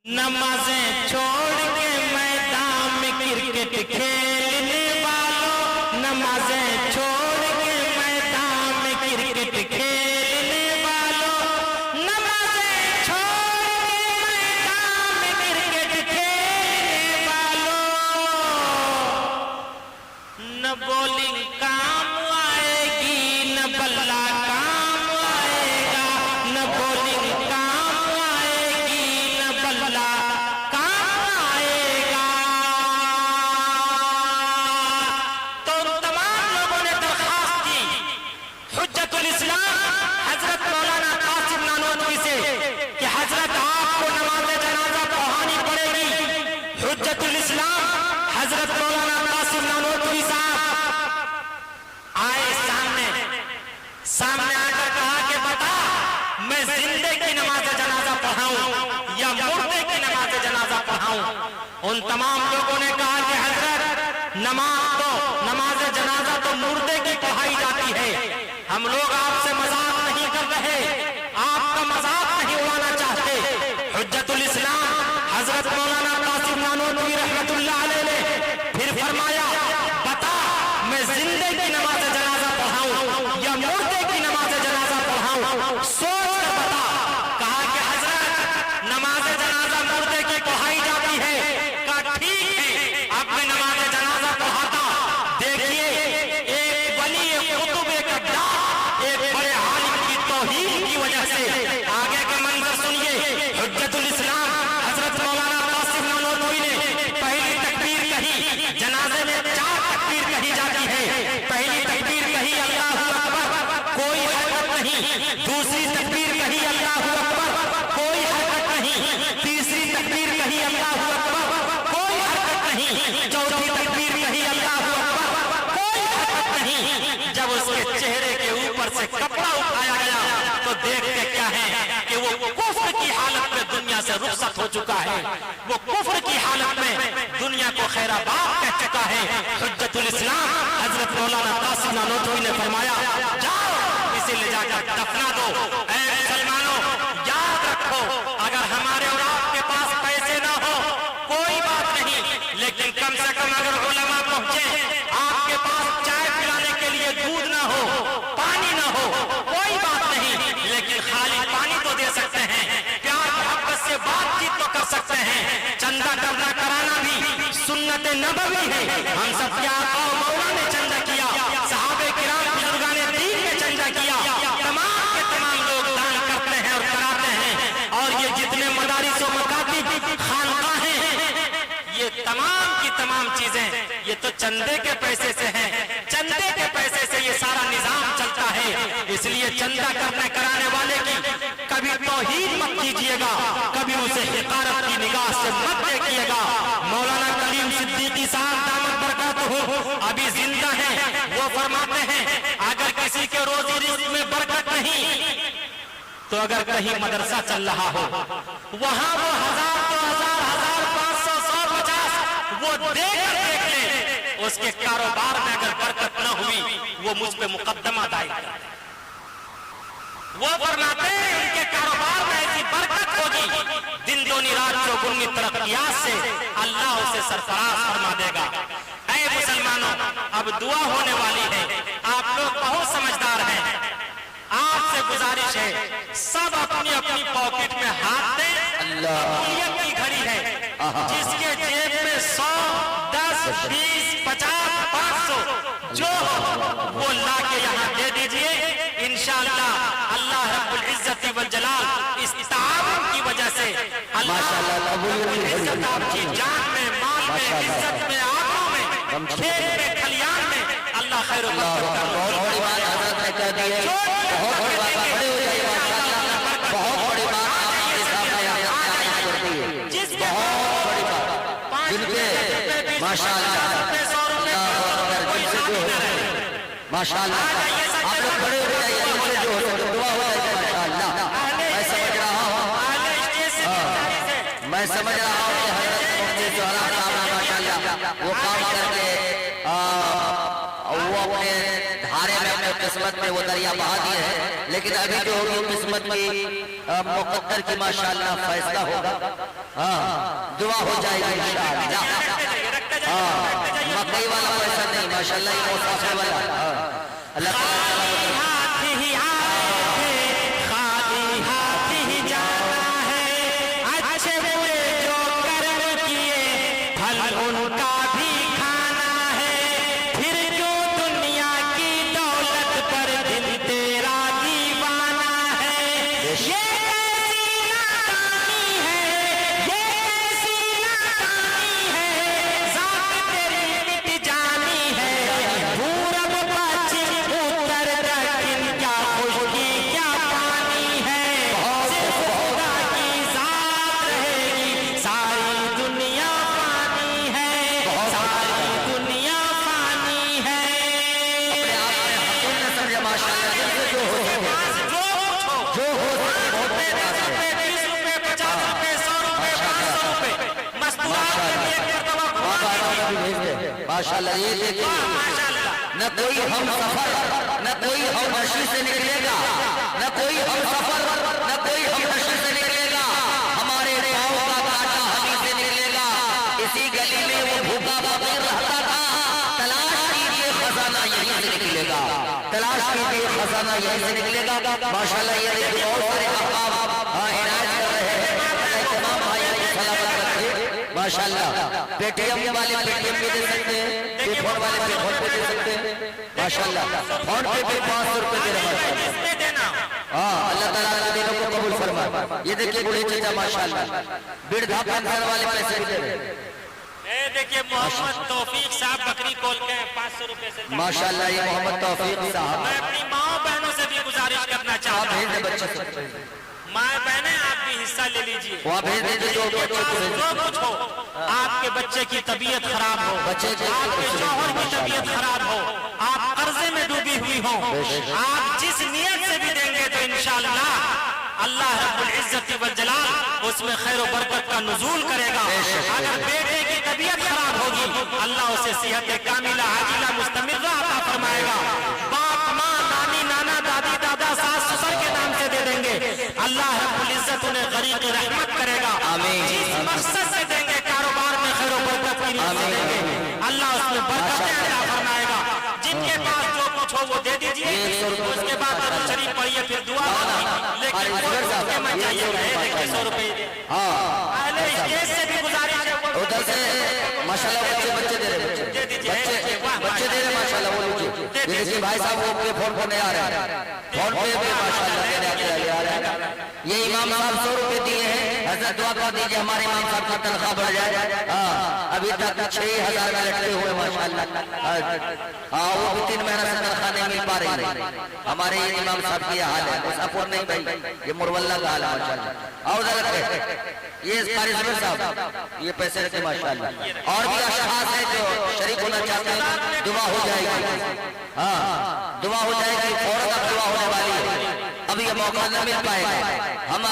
नमाजें छोड़ के मैदान में क्रिकेट खेलने वालों, नमाजें छोड़ के मैदान में क्रिकेट खेलने वालों, नमाजें छोड़ के मैदान में क्रिकेट खेलने वालों, न बॉलिंग काम आएगी न बल्ला काम आएगा, न बॉलिंग काम आएगी न बल्ला काम आएगा। तो तमाम लोगों ने दरखास्त की हुज्जतुल इस्लाम हजरत मौलाना कासिम नानोतवी से कि हजरत आपको नमाज़े जनाजा पढ़ानी पड़ेगी। हुज्जतुल इस्लाम हजरत मौलाना कासिम नानोतवी साहब आए सामने आकर कहा कि बता मैं जिंदे की नमाज जनाजा पढ़ाऊं या मुर्दे की नमाज जनाजा पढ़ाऊं। उन तमाम लोगों ने कहा कि हजरत नमाज जनाजा तो मुर्दे की पढ़ाई जाती है, हम लोग आपसे मजाक नहीं कर रहे, आपका मजाक नहीं उड़ाना चाहते। हुज्जतुल इस्लाम हजरत मौलाना कासिम नानोतवी रहमतुल्लाह अलैह ने फिर फरमाया बता मैं जिंदे की नमाज जनाजा पढ़ाऊं या मुर्दे की नमाज जनाजा पढ़ाऊं, सोच कर बता। कहा कि हजरत नमाज जनाजा मुर्दे की पढ़ाई जाती है। कहा ठीक है आपने नमाज जनाजा पढ़ाता। देखिए एक वली कुतुब एक अब्दाल एक बड़े आलिम की तौहीन की वजह से आगे का मंजर सुनिए। हुज्जतुल इस्लाम हजरत मौलाना कासिम नानोतवी ने पहली तकबीर कही, जनाजे में 4 तकबीर कही जाती है। पहली तकबीर कही अल्लाहु अकबर, कोई हरकत नहीं। दूसरी तकबीर कही अल्लाहु अकबर, कोई हरकत नहीं। तीसरी तकबीर कही अल्लाहु अकबर, कोई हरकत नहीं। चौथी तकबीर कही अल्लाहु अकबर, कोई हरकत नहीं। जब उसके चेहरे के ऊपर से कपड़ा उठाया गया तो देखते क्या है कि वो कुफ्र की हालत में दुनिया से रुखसत हो चुका है, वो कुफ्र की हालत में दुनिया को खैराबाद कह चुका है। हुज्जतुल इस्लाम हजरत मौलाना कासिम नानोतवी ने फरमाया जाओ इसे ले जाकर दफना दो। ऐ मुसलमानों याद रखो अगर हमारे और आपके पास पैसे ना हो कोई बात नहीं, लेकिन कम से कम अगर उलमा पहुंचे, आपके पास चाय पिलाने के लिए दूध ना हो, पानी ना हो, कोई बात नहीं, लेकिन खाली पानी तो दे सकते हैं, प्यार मोहब्बत से बातचीत तो कर सकते हैं। चंदा करना कराना भी सुन्नत नबवी है। हम सब क्या मौला ने चंदा किया, सहाबे किराम बुजुर्गाने दीन ने चंदा किया, तमाम के तमाम लोग दान करते हैं और कराते हैं। और ये जितने मदारिस और मकातिब खानकाहें हैं, ये तमाम की तमाम चीजें ये तो चंदे के पैसे से हैं, चंदे के पैसे से ये सारा निजाम चलता है। इसलिए चंदा करने कराने वाले की कभी तौहीन मत कीजिएगा, कभी उसे हिकारत की निगाह से मत देखिएगा। मौलाना कलीम सिद्दीकी साहब दामत बरकतहू अभी जिंदा हैं, वो फरमाते हैं अगर किसी के रोजी रिज़्क़ में बरकत नहीं तो अगर कहीं मदरसा चल रहा हो वहां वो 1000 2000 1000 500 100 50 वो देख ले, उसके कारोबार में अगर बरकत न हुई वो मुझ पे मुकदमा दायर करते हैं। वो फरमाते हैं उनके कारोबार में ऐसी बरकत होगी दिन दूनी रात चौगुनी तरक्कियात से अल्लाह उसे सरफराज फरमा देगा। ऐ मुसलमानों अब दुआ होने वाली है, आप लोग बहुत समझदार हैं, आपसे गुजारिश है सब अपनी अपनी पॉकेट में हाथ दें। अल्लाह की घड़ी है, जिसके जेब में 100 10 20 50 500 जो वो ला के यहाँ दे दीजिए। इंशाअल्लाह अल्लाह रब्बुल इज्जत वल जलाल इस ताउन की वजह से अल्लाह रब्बुल इज्जत आपकी जान में, माल में, इज्जत में, आंखों में, खेत में, खलियान में अल्लाह खैर बहुत बड़ी बात हजरत ने कह दी है, बहुत बड़ी बात, बड़े हो जाइए माशाअल्लाह, बहुत बड़ी बात आपके सामने यहाँ करती है, बहुत बड़ी बात जिनके माशाअल्लाह माशाअल्लाह आप लोग खड़े हो जाइए, जिनसे जो हो दुआ हो जाएगी माशाअल्लाह। मैं समझ रहा हूँ कि हजरत मुफ्ती जोहरा साहब माशाअल्लाह वो काम करके वो अपने धारे में अपने किस्मत में वो दरिया बहा दिए हैं, लेकिन अभी जो होगी किस्मत की मुकद्दर की माशाअल्लाह फैसला होगा। हाँ दुआ हो जाएगी इंशाअल्लाह। हाँ मकई वाला पैसा नहीं, माशाअल्लाह ये मुसाफिर वाला। अल्लाह माशाअल्लाह ये देखिए, न कोई हम सफर न कोई हम नशी से निकलेगा, न कोई हम सफर न कोई हम नशी से निकलेगा, हमारे पाँव का कांटा हमी से निकलेगा। इसी गली में वो भूखा फकीर रहता था, तलाश कीजिए खजाना यहीं से निकलेगा, तलाश कीजिए खजाना यहीं से निकलेगा। माशाअल्लाह ये देखिए बहुत सारे अहबाब इनायत कर रहे हैं, तमाम भाइयों को सलाम रखिए। माशाअल्लाह पेटीएम वाले पेटीएम भी दे सकते हैं, पेफोन वाले पेफोन पे दे सकते हैं। माशाअल्लाह फोन पे भी 500 रुपए दे रहे हैं। हाँ अल्लाह ताला के दिलों को कबूल फरमाए। ये देखिए बूढ़े चाचा माशाअल्लाह वृद्धा पेंशन वाले पैसे भी दे रहे हैं। देखिए मोहम्मद तौफीक साहब बकरी खोल के 500 रुपए से। माशाअल्लाह ये मोहम्मद तौफीक साहब। मैं अपनी माँ बहनों से भी गुजारिश करना चाहता हूँ, बच्चे से माँ बहने आप भी हिस्सा ले लीजिए, वहाँ भेज दीजिए जो कुछ हो, आपके बच्चे की तबीयत खराब हो, आपके शौहर की तबीयत खराब हो, आप कर्जे में डूबी हुई हो, आप जिस नियत से भी देंगे तो इंशाअल्लाह अल्लाह रब्बुल इज्जत वल जलाल उसमें खैर व बरकत का नुज़ूल करेगा। अगर बेटे की तबीयत खराब होगी अल्लाह उसे सेहत कामिला आजिला मुस्तमिर्रा अता फरमाएगा। बाप माँ नानी नाना दादी दादा सास ससुर के नाम से दे देंगे, अल्लाह रब्बुल इज्जत उन्हें गरीब रहमत करेगा। जिस मकसद से देंगे कारोबार में खैर व बरकत की नीयत से देंगे, अल्लाह उसमें बरकत अता फरमाएगा। जिनके पास जो कुछ हो वो दे दीजिए, उसके बाद दुरूद शरीफ पढ़िए, फिर दुआ लेकिन मत जाइए 100 रुपए। पहले स्टेज से भी गुजारिश है उधर से माशाअल्लाह बच्चे दे रहे बच्चे दे रहे माशाअल्लाह वो लीजिए। देखिए भाई साहब वो पे फोन नहीं आ रहा है, फोन पे भी माशाअल्लाह दे रहे आ रहा है। ये इमाम साहब 100 रुपए दिए हैं, हजरत दुआ कर दीजिए हमारे इमाम साहब की तनख्वाह बढ़ जाए। हाँ अभी तक 6000 में लटके हुए माशाअल्लाह। हाँ वो भी 3 महीना से तनख्वाह नहीं मिल पा रही है। हमारे ये इमाम साहब की हाल है, मुसाफिर नहीं भाई, ये मुरवल्ला का हाल है माशाअल्लाह। और ये कारिजर साहब ये पैसे रखे माशाअल्लाह। और भी अशखास है जो शरीक होना चाहते हैं, दुआ हो जाएगी। हाँ दुआ हो जाएगी, फौरन दुआ होने वाली है, अभी ये मौका न मिल पाएगा। हम